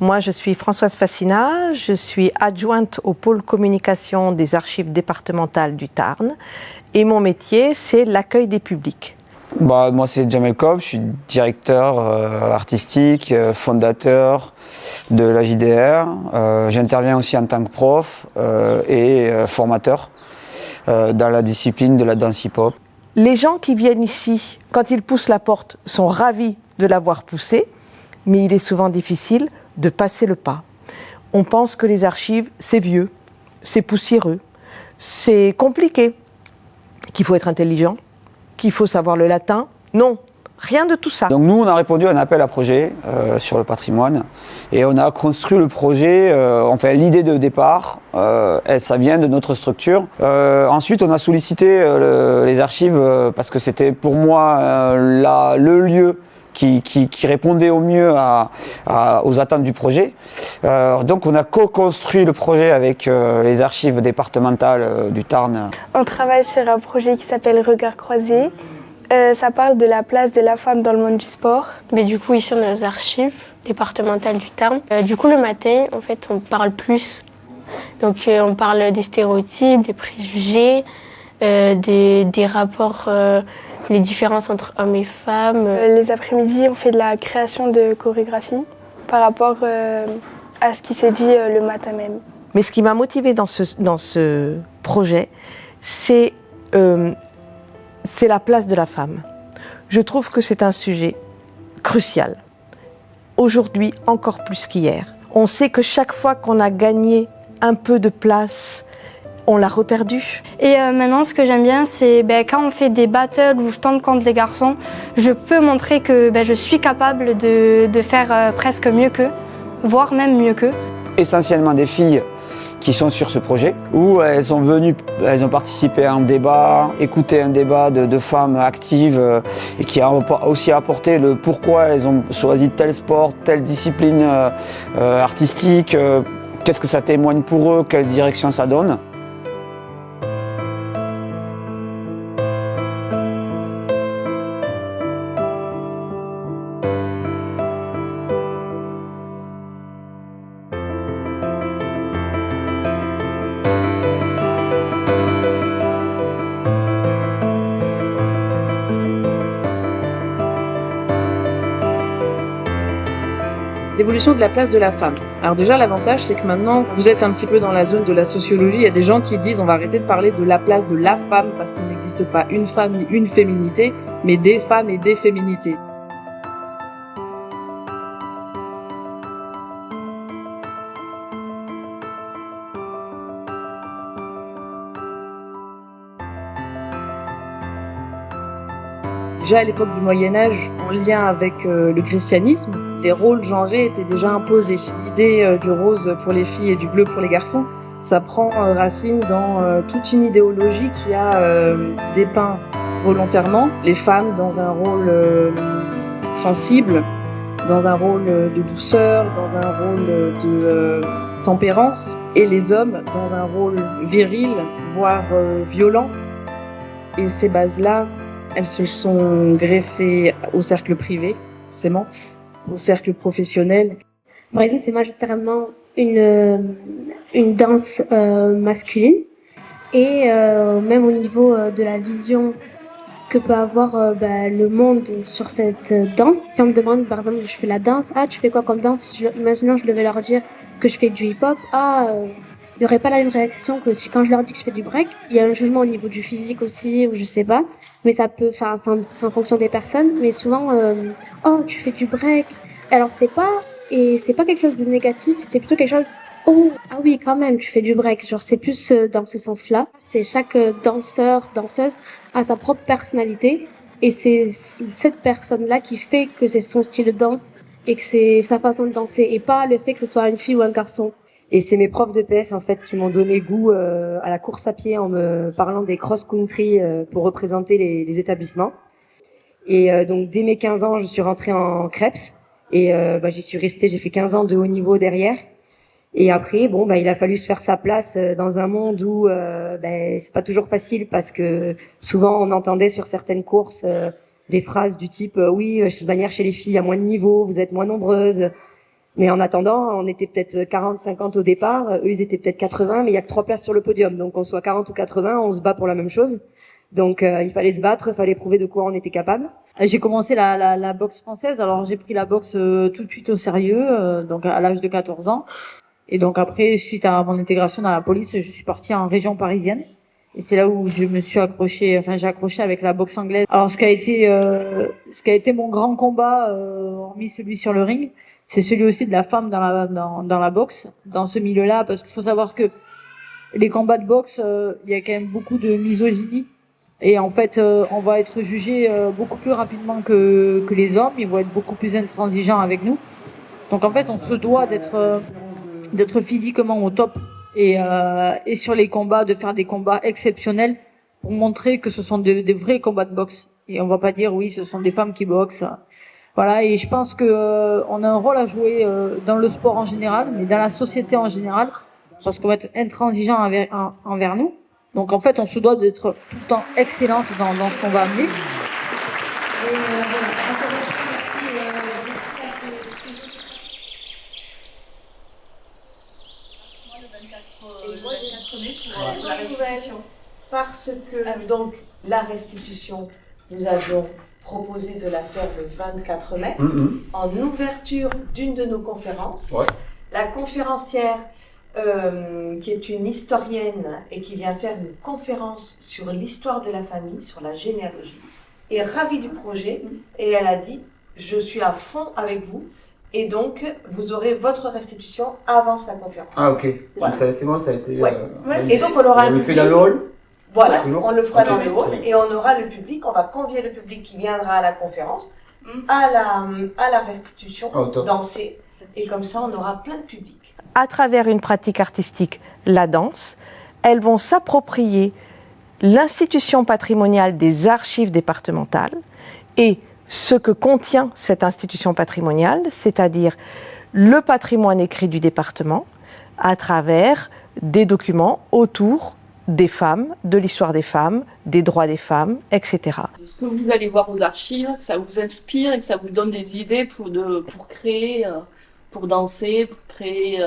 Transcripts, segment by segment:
Moi, je suis Françoise Fassina, je suis adjointe au pôle communication des archives départementales du Tarn et mon métier, c'est l'accueil des publics. Moi, c'est Jamel Kob, je suis directeur artistique, fondateur de la JDR. J'interviens aussi en tant que prof et formateur dans la discipline de la danse hip-hop. Les gens qui viennent ici, quand ils poussent la porte, sont ravis de l'avoir poussée, mais il est souvent difficile de passer le pas. On pense que les archives, c'est vieux, c'est poussiéreux, c'est compliqué, qu'il faut être intelligent, qu'il faut savoir le latin. Non, rien de tout ça. Donc nous, on a répondu à un appel à projet sur le patrimoine et on a construit le projet, enfin l'idée de départ, ça vient de notre structure. Ensuite, on a sollicité les archives parce que c'était pour moi le lieu qui répondait au mieux aux attentes du projet. Donc on a co-construit le projet avec les archives départementales du Tarn. On travaille sur un projet qui s'appelle Regards croisés. Ça parle de la place de la femme dans le monde du sport. Mais du coup, ici, on a les archives départementales du Tarn. Du coup, le matin, en fait, on parle plus. Donc, on parle des stéréotypes, des préjugés, des rapports, les différences entre hommes et femmes. Les après-midi, on fait de la création de chorégraphie par rapport à ce qui s'est dit le matin même. Mais ce qui m'a motivée dans ce projet, c'est la place de la femme. Je trouve que c'est un sujet crucial. Aujourd'hui, encore plus qu'hier. On sait que chaque fois qu'on a gagné un peu de place, on l'a reperdu. Et maintenant, ce que j'aime bien, c'est quand on fait des battles où je tombe contre les garçons, je peux montrer que je suis capable de faire presque mieux qu'eux, voire même mieux qu'eux. Essentiellement des filles qui sont sur ce projet, où elles ont participé à un débat, écouté un débat de femmes actives et qui a aussi apporté le pourquoi elles ont choisi tel sport, telle discipline artistique, qu'est-ce que ça témoigne pour eux, quelle direction ça donne. L'évolution de la place de la femme. Alors déjà, l'avantage, c'est que maintenant, vous êtes un petit peu dans la zone de la sociologie. Il y a des gens qui disent on va arrêter de parler de la place de la femme parce qu'il n'existe pas une femme ni une féminité, mais des femmes et des féminités. Déjà à l'époque du Moyen-Âge, en lien avec le christianisme, les rôles genrés étaient déjà imposés. L'idée du rose pour les filles et du bleu pour les garçons, ça prend racine dans toute une idéologie qui a dépeint volontairement les femmes dans un rôle sensible, dans un rôle de douceur, dans un rôle de tempérance, et les hommes dans un rôle viril, voire violent. Et ces bases-là, elles se sont greffées au cercle privé, forcément, au cercle professionnel. Breaking, c'est majoritairement une danse masculine. Et même au niveau de la vision que peut avoir le monde sur cette danse. Si on me demande, par exemple, je fais la danse, tu fais quoi comme danse? Imaginons, je devais leur dire que je fais du hip-hop, il n'y aurait pas la même réaction que si quand je leur dis que je fais du break. Il y a un jugement au niveau du physique aussi, ou je sais pas, mais ça peut, c'est en fonction des personnes, mais souvent, tu fais du break. Alors c'est pas quelque chose de négatif, c'est plutôt quelque chose, oui, quand même, tu fais du break. Genre, c'est plus dans ce sens-là. C'est chaque danseur, danseuse a sa propre personnalité, et c'est cette personne-là qui fait que c'est son style de danse et que c'est sa façon de danser, et pas le fait que ce soit une fille ou un garçon. Et c'est mes profs de PS en fait qui m'ont donné goût à la course à pied en me parlant des cross-country pour représenter les établissements. Et donc dès mes 15 ans, je suis rentrée en Creps et j'y suis restée, j'ai fait 15 ans de haut niveau derrière. Et après, il a fallu se faire sa place dans un monde où c'est pas toujours facile parce que souvent on entendait sur certaines courses des phrases du type oui, de toute manière chez les filles il y a moins de niveau, vous êtes moins nombreuses. Mais en attendant, on était peut-être 40, 50 au départ. Eux, ils étaient peut-être 80, mais il y a que 3 places sur le podium. Donc, qu'on soit 40 ou 80, on se bat pour la même chose. Donc, il fallait se battre, il fallait prouver de quoi on était capable. J'ai commencé la boxe française. Alors, j'ai pris la boxe tout de suite au sérieux, donc à l'âge de 14 ans. Et donc après, suite à mon intégration dans la police, je suis partie en région parisienne. Et c'est là où je me suis j'ai accroché avec la boxe anglaise. Alors, ce qui a été mon grand combat, hormis celui sur le ring, c'est celui aussi de la femme dans la boxe, dans ce milieu-là, parce qu'il faut savoir que les combats de boxe, il y a quand même beaucoup de misogynie. Et en fait, on va être jugé beaucoup plus rapidement que les hommes. Ils vont être beaucoup plus intransigeants avec nous. Donc en fait, on se doit d'être physiquement au top et sur les combats, de faire des combats exceptionnels pour montrer que ce sont des vrais combats de boxe. Et on va pas dire oui, ce sont des femmes qui boxent. Voilà, et je pense que on a un rôle à jouer dans le sport en général, mais dans la société en général, parce qu'on va être intransigeant envers nous. Donc en fait, on se doit d'être tout le temps excellente dans ce qu'on va amener. Parce que donc la restitution, nous avions proposé de la faire le 24 mai, en ouverture d'une de nos conférences. Ouais. La conférencière, qui est une historienne et qui vient faire une conférence sur l'histoire de la famille, sur la généalogie, est ravie du projet et elle a dit « Je suis à fond avec vous ». Et donc, vous aurez votre restitution avant sa conférence. Ah, ok. Voilà. Donc, c'est bon, ça a été... Ouais. Et donc, on aura un public. fait dans le hall. Voilà, toujours on le fera dans le hall et on aura le public. On va convier le public qui viendra à la conférence, à la restitution, danser. Et comme ça, on aura plein de public. À travers une pratique artistique, la danse, elles vont s'approprier l'institution patrimoniale des archives départementales et ce que contient cette institution patrimoniale, c'est-à-dire le patrimoine écrit du département à travers des documents autour des femmes, de l'histoire des femmes, des droits des femmes, etc. Ce que vous allez voir aux archives, que ça vous inspire et que ça vous donne des idées pour créer, pour danser, pour créer...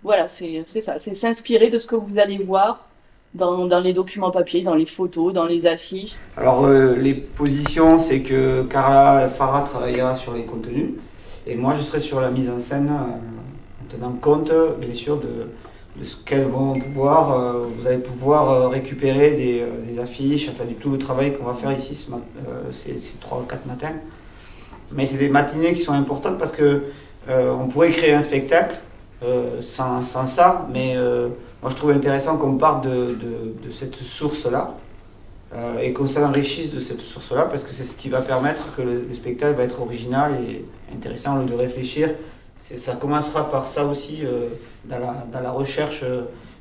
voilà, c'est ça, c'est s'inspirer de ce que vous allez voir dans les documents papier, dans les photos, dans les affiches. Alors les positions, c'est que Carla Farah travaillera sur les contenus et moi je serai sur la mise en scène en tenant compte bien sûr de ce qu'elles vont pouvoir, vous allez pouvoir récupérer des affiches, enfin du tout le travail qu'on va faire ici ces 3 ou 4 matins. Mais c'est des matinées qui sont importantes parce que on pourrait créer un spectacle sans ça, mais moi je trouve intéressant qu'on parte de cette source-là et qu'on s'enrichisse de cette source-là parce que c'est ce qui va permettre que le spectacle va être original et intéressant au lieu de réfléchir. Ça commencera par ça aussi dans la recherche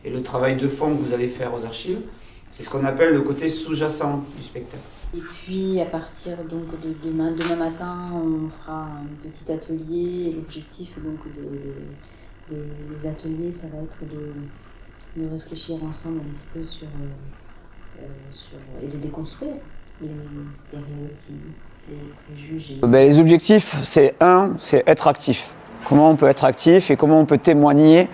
et le travail de fond que vous allez faire aux archives. C'est ce qu'on appelle le côté sous-jacent du spectacle. Et puis à partir donc de demain matin, on fera un petit atelier. Et l'objectif donc des ateliers, ça va être de réfléchir ensemble un petit peu sur et de déconstruire les stéréotypes, les préjugés. Les objectifs, c'est être actif. Comment on peut être actif et comment on peut témoigner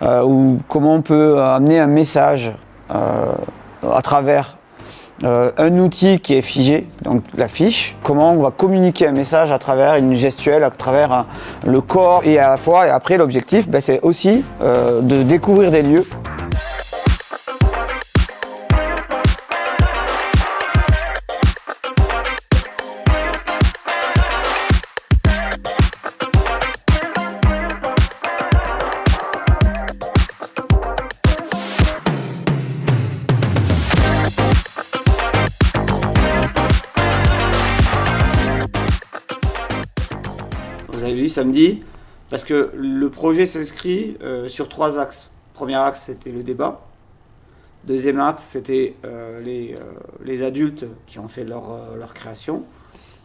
ou comment on peut amener un message à travers un outil qui est figé, donc l'affiche. Comment on va communiquer un message à travers une gestuelle, à travers le corps et à la fois. Et après, l'objectif, c'est aussi de découvrir des lieux. Vous avez vu samedi, parce que le projet s'inscrit sur 3 axes. Premier axe, c'était le débat. Deuxième axe, c'était les adultes qui ont fait leur création.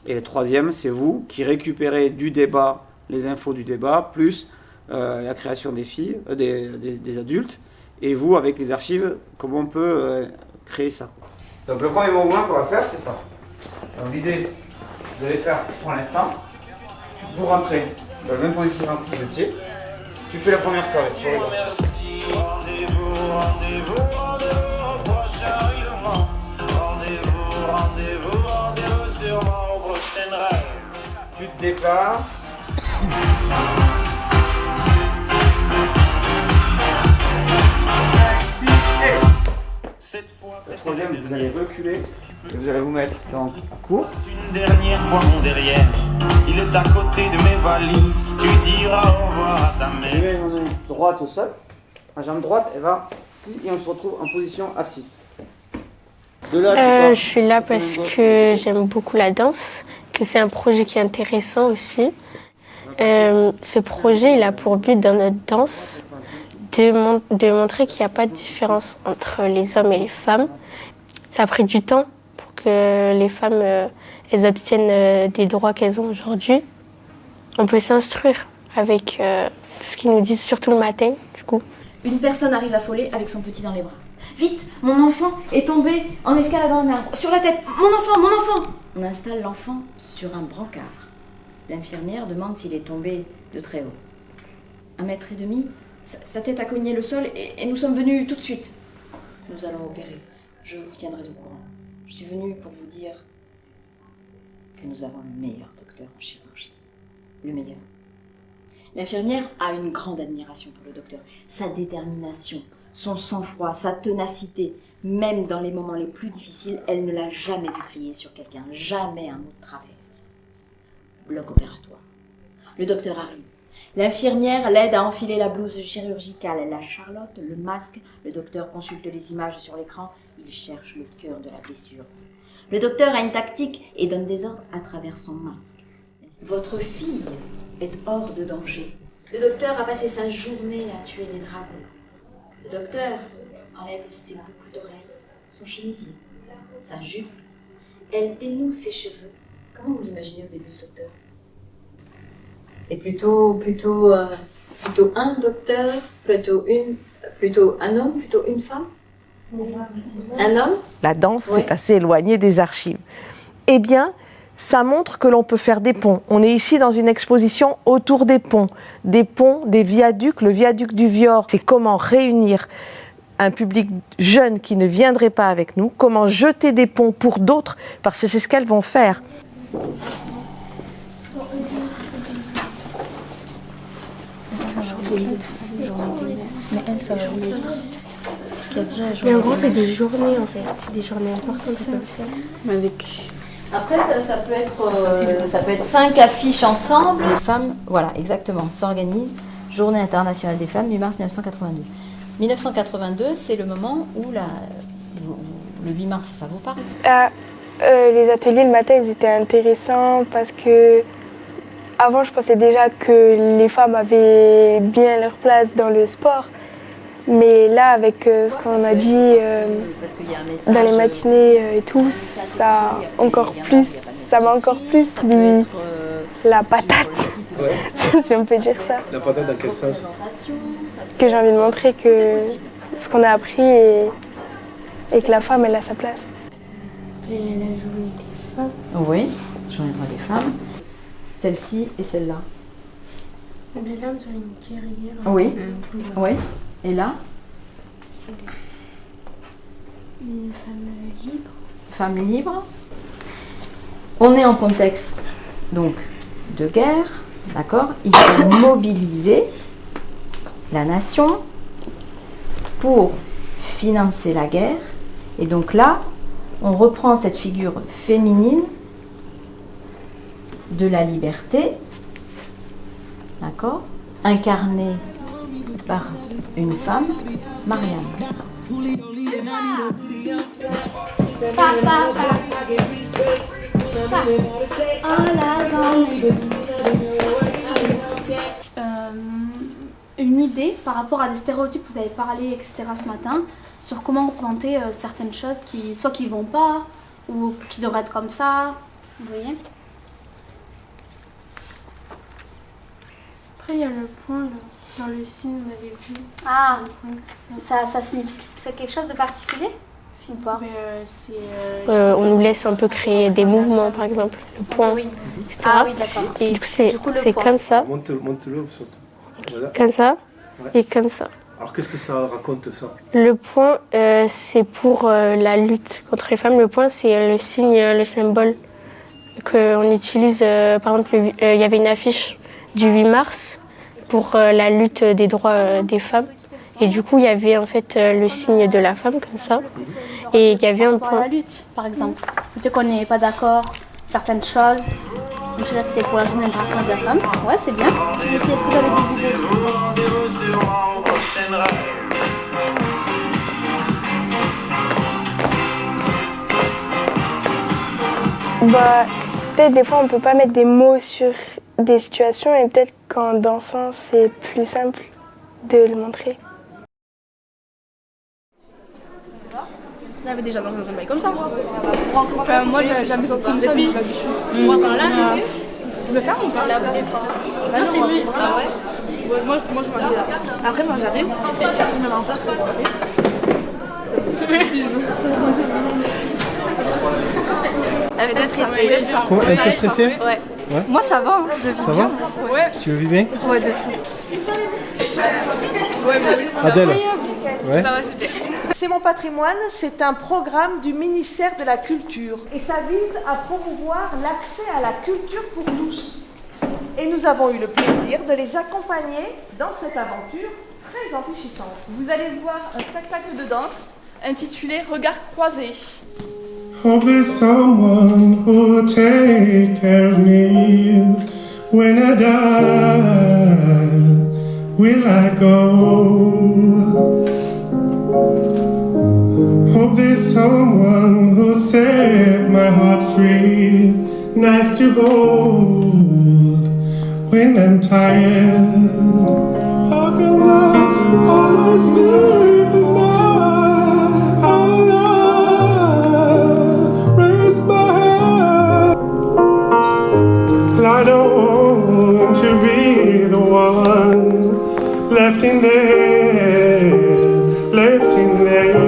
Et le troisième, c'est vous qui récupérez du débat, les infos du débat, plus la création des filles, des adultes. Et vous, avec les archives, comment on peut créer ça. Donc le premier mouvement qu'on va faire, c'est ça. Donc l'idée, vous allez faire pour l'instant. Pour rentrer dans la même position que vous étiez, tu fais la première carrée sur les garçons. Rendez-vous prochainement. Rendez-vous sûrement au prochain rêve. Tu te déplaces. Le troisième, vous allez reculer et vous allez vous mettre dans court. Une dernière fois mon derrière, il est à côté de mes valises. Tu diras au revoir à ta mère. Je mets une main droite au sol. La jambe droite, elle va ici et on se retrouve en position assise. De là, tu pars. Je suis là parce que j'aime beaucoup la danse, que c'est un projet qui est intéressant aussi. Ce projet, il a pour but dans notre danse de montrer qu'il n'y a pas de différence entre les hommes et les femmes. Ça a pris du temps pour que les femmes elles obtiennent des droits qu'elles ont aujourd'hui. On peut s'instruire avec tout ce qu'ils nous disent, surtout le matin, du coup. Une personne arrive affolée avec son petit dans les bras. Vite, mon enfant est tombé en escaladant un arbre. Sur la tête, mon enfant. On installe l'enfant sur un brancard. L'infirmière demande s'il est tombé de très haut. 1,5 mètre, sa tête a cogné le sol et nous sommes venus tout de suite. Nous allons opérer. Je vous tiendrai au courant. Je suis venue pour vous dire que nous avons le meilleur docteur en chirurgie. Le meilleur. L'infirmière a une grande admiration pour le docteur. Sa détermination, son sang-froid, sa ténacité, même dans les moments les plus difficiles, elle ne l'a jamais vu crier sur quelqu'un, jamais un mot de travers. Bloc opératoire. Le docteur arrive. L'infirmière l'aide à enfiler la blouse chirurgicale. Elle a Charlotte, le masque. Le docteur consulte les images sur l'écran. Il cherche le cœur de la blessure. Le docteur a une tactique et donne des ordres à travers son masque. Votre fille est hors de danger. Le docteur a passé sa journée à tuer des dragons. Le docteur enlève ses boucles d'oreilles, son chemisier, sa jupe. Elle dénoue ses cheveux. Comment vous l'imaginez au début, ce docteur? Et plutôt un docteur, plutôt un homme, plutôt une femme? Un homme? La danse, c'est assez éloigné des archives. Eh bien, ça montre que l'on peut faire des ponts. On est ici dans une exposition autour des ponts, des viaducs, le viaduc du Vior. C'est comment réunir un public jeune qui ne viendrait pas avec nous, comment jeter des ponts pour d'autres, parce que c'est ce qu'elles vont faire. Mais elle, ça va. Mais en gros, c'est des journées en fait. C'est des journées importantes. Après, ça peut être 5 affiches ensemble. Les femmes, voilà, exactement, s'organisent. Journée internationale des femmes du mars 1982. 1982, c'est le moment où le 8 mars, ça vous parle? Les ateliers le matin, ils étaient intéressants parce que avant, je pensais déjà que les femmes avaient bien leur place dans le sport. Mais là, avec ce qu'on a dit dans les matinées et tout, ça m'a encore plus mis la patate, si on peut dire ça. La patate dans quel sens? Que j'ai envie de montrer que ce qu'on a appris et que la femme, elle a sa place. Et la journée des femmes. Oui, journée des femmes. Celle-ci et celle-là. Mais là, vous avez une guerrière. Oui, oui. Et là? Une femme libre. Femme libre. On est en contexte donc de guerre, d'accord? Il faut mobiliser la nation pour financer la guerre. Et donc là, on reprend cette figure féminine de la liberté, d'accord? Incarnée par une femme, Marianne. Une idée par rapport à des stéréotypes, vous avez parlé, etc. ce matin, sur comment représenter certaines choses qui vont pas, ou qui devraient être comme ça, vous voyez? Après, il y a le point là. Dans le signe, vous avez vu. Ah, ça signifie c'est quelque chose de particulier ou pas? On nous laisse un peu créer des mouvements, par exemple. Le point, etc. Ah oui, d'accord. Et du coup, c'est point. comme ça, Monte-le, saute. Voilà. comme ça Ouais. et comme ça. Alors qu'est-ce que ça raconte ça? Le point, c'est pour la lutte contre les femmes. Le point, c'est le signe, le symbole qu'on utilise. Par exemple, il y avait une affiche du 8 mars pour la lutte des droits des femmes. Et du coup, il y avait en fait le signe de la femme comme ça. Et il y avait un Pour point. la lutte, par exemple. Le fait qu'on n'est pas d'accord, certaines choses. Donc là, c'était pour la journée internationale de la femme. Ouais, c'est bien. Et puis, est-ce que vous avez des idées? Bah, peut-être des fois on peut pas mettre des mots sur des situations et peut-être qu'en dansant c'est plus simple de le montrer. On avait déjà dansé dans un bail comme ça. Enfin, moi j'ai jamais dansé comme ça, mais je l'habitue. Moi, par là, je veux faire ou pas? Non, c'est mieux. Ah ouais? Moi je m'en dis là. Après, moi j'arrive, je me mets en place pour regarder. Elle est stressée. Comment, elle est stressée? Ouais. Ouais. Moi ça va, hein, je vis Ça bien. va? Ouais. Tu le vis bien? Ouais, de fou. Ouais, mais oui, c'est Adèle. incroyable. Ouais. Ça va, c'est bien. C'est mon patrimoine, c'est un programme du ministère de la Culture et ça vise à promouvoir l'accès à la culture pour tous. Et nous avons eu le plaisir de les accompagner dans cette aventure très enrichissante. Vous allez voir un spectacle de danse intitulé Regards croisés. Hope there's someone who'll take care of me when I die. Will I go? Hope there's someone who'll set my heart free, nice to hold when I'm tired. How can I fall asleep at night? How can I raise my head? I don't want to be the one left in there, left in there.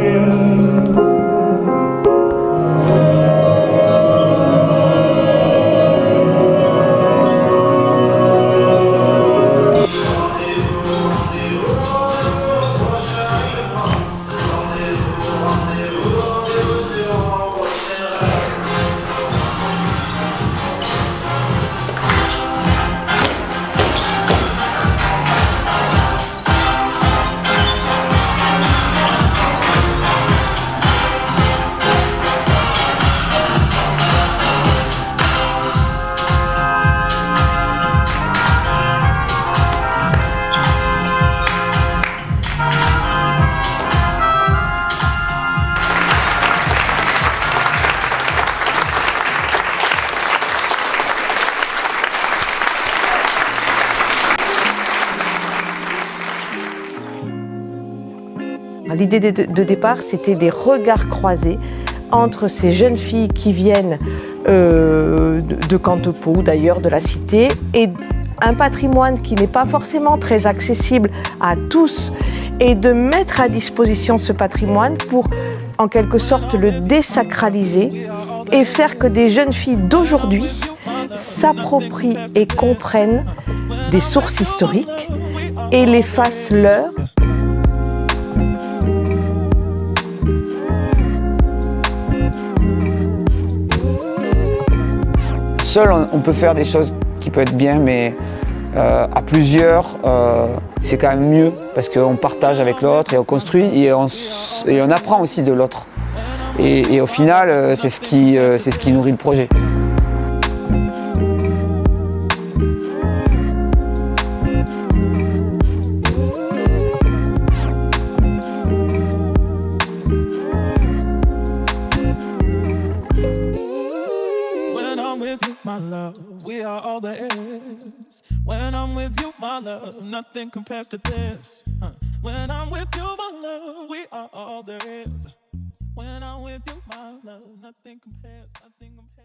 L'idée de départ, c'était des regards croisés entre ces jeunes filles qui viennent de Cantepôt, d'ailleurs de la cité, et un patrimoine qui n'est pas forcément très accessible à tous, et de mettre à disposition ce patrimoine pour, en quelque sorte, le désacraliser et faire que des jeunes filles d'aujourd'hui s'approprient et comprennent des sources historiques et les fassent leurs. Seul, on peut faire des choses qui peuvent être bien, mais à plusieurs, c'est quand même mieux parce qu'on partage avec l'autre et on construit et on apprend aussi de l'autre. Et au final, c'est ce qui nourrit le projet. My love, we are all there is. When I'm with you, my love, nothing compares to this. When I'm with you, my love, we are all there is. When I'm with you, my love, nothing compares, nothing compares.